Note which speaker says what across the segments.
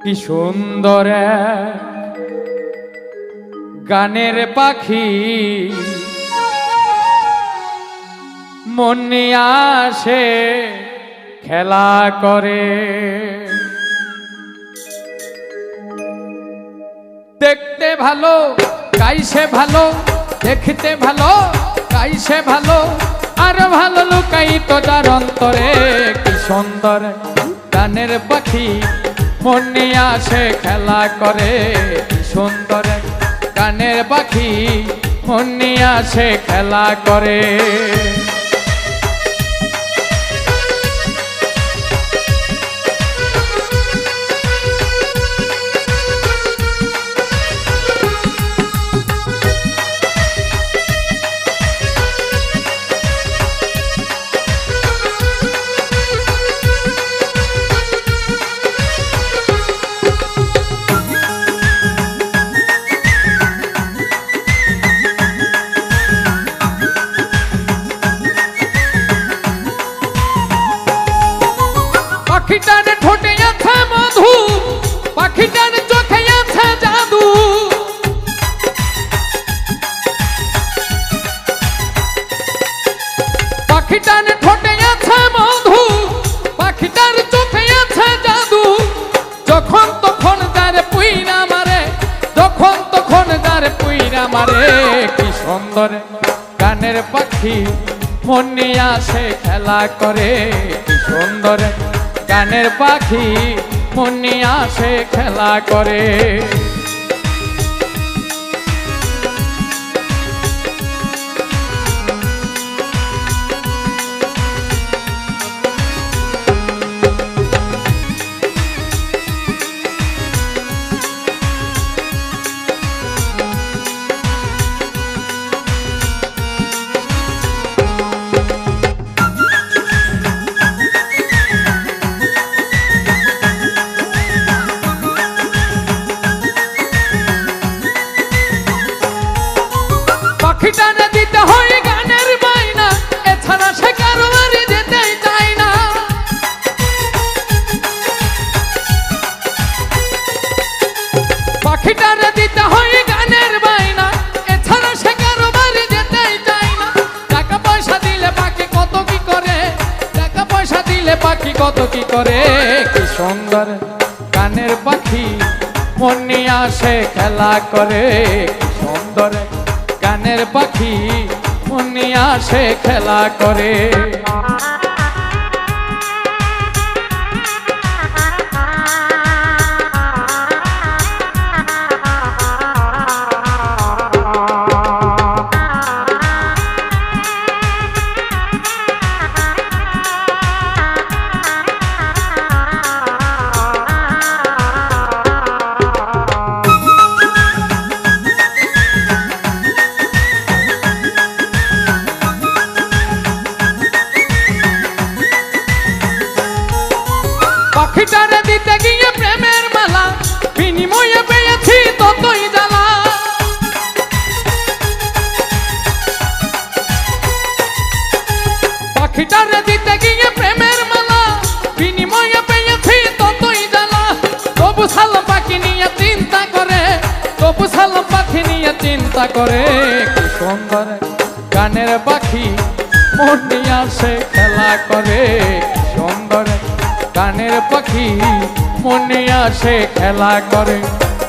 Speaker 1: কি সুন্দর গানের পাখি মন নিয়ে আসে খেলা করে। দেখতে ভালো গাইছে ভালো, দেখতে ভালো গাইছে ভালো, আর ভালো লুকায়িত যার অন্তরে। কি সুন্দর গানের পাখি মন নিয়ে আসে খেলা করে। কি সুন্দর গানের পাখি মন নিয়ে আসে খেলা করে। পাখিটার ঠোঁটে আছে মধু, পাখিটার চোখে আছে জাদু। পাখিটার ঠোঁটে আছে মধু, পাখিটার চোখে আছে জাদু। যখন তখন যারে পুইরা মারে, যখন তখন যারে পুইরা মারে। কি সুন্দর গানের পাখি মন নিয়ে আসে খেলা করে। কি সুন্দর গানের পাখি মন নিয়ে আসে খেলা করে। পাখিটারে দিতে হয় গানের বাইনা, এছাড়া সে কারো বাড়ি যেতেই চায় না। পাখিটারে দিতে হয় গানের বাইনা, এছাড়া সে কারো বাড়ি যেতেই চায় না। টাকা পয়সা দিলে পাখি কত কি করে, টাকা পয়সা দিলে পাখি কত কি করে। কি সুন্দর গানের পাখি মন নিয়ে আসে খেলা করে। কি সুন্দর গানের পাখি মন নিয়ে আসে খেলা করে। পাখিটারে দিতে গিয়ে প্রেমের মালা, বিনিময়ে পেয়েছি ততই জ্বালা। পাখিটারে দিতে গিয়ে প্রেমের মালা, বিনিময়ে পেয়েছি ততই জ্বালা। তবু সালাম পাখি নিয়ে চিন্তা করে, তবু সালাম পাখি নিয়ে চিন্তা করে। কি সুন্দর গানের পাখি মন নিয়ে আসে খেলা করে। কি সুন্দর গানের পাখি মন নিয়ে আসে খেলা করে।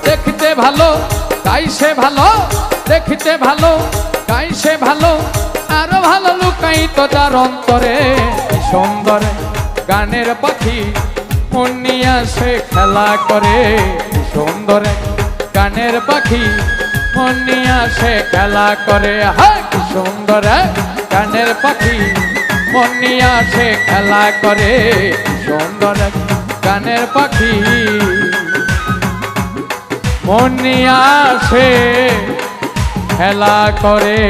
Speaker 1: দেখতে ভালো গাইছে ভালো, দেখতে ভালো গাইছে ভালো, আরো ভালো লুকায়িত যার অন্তরে। কি সুন্দর গানের পাখি মন নিয়ে আসে খেলা করে। কি সুন্দর গানের পাখি মন নিয়ে আসে খেলা করে। হ্যাঁ, কি সুন্দর গানের পাখি মন নিয়ে আসে খেলা করে। সুন্দর গানের পাখি মন নিয়ে আসে খেলা করে।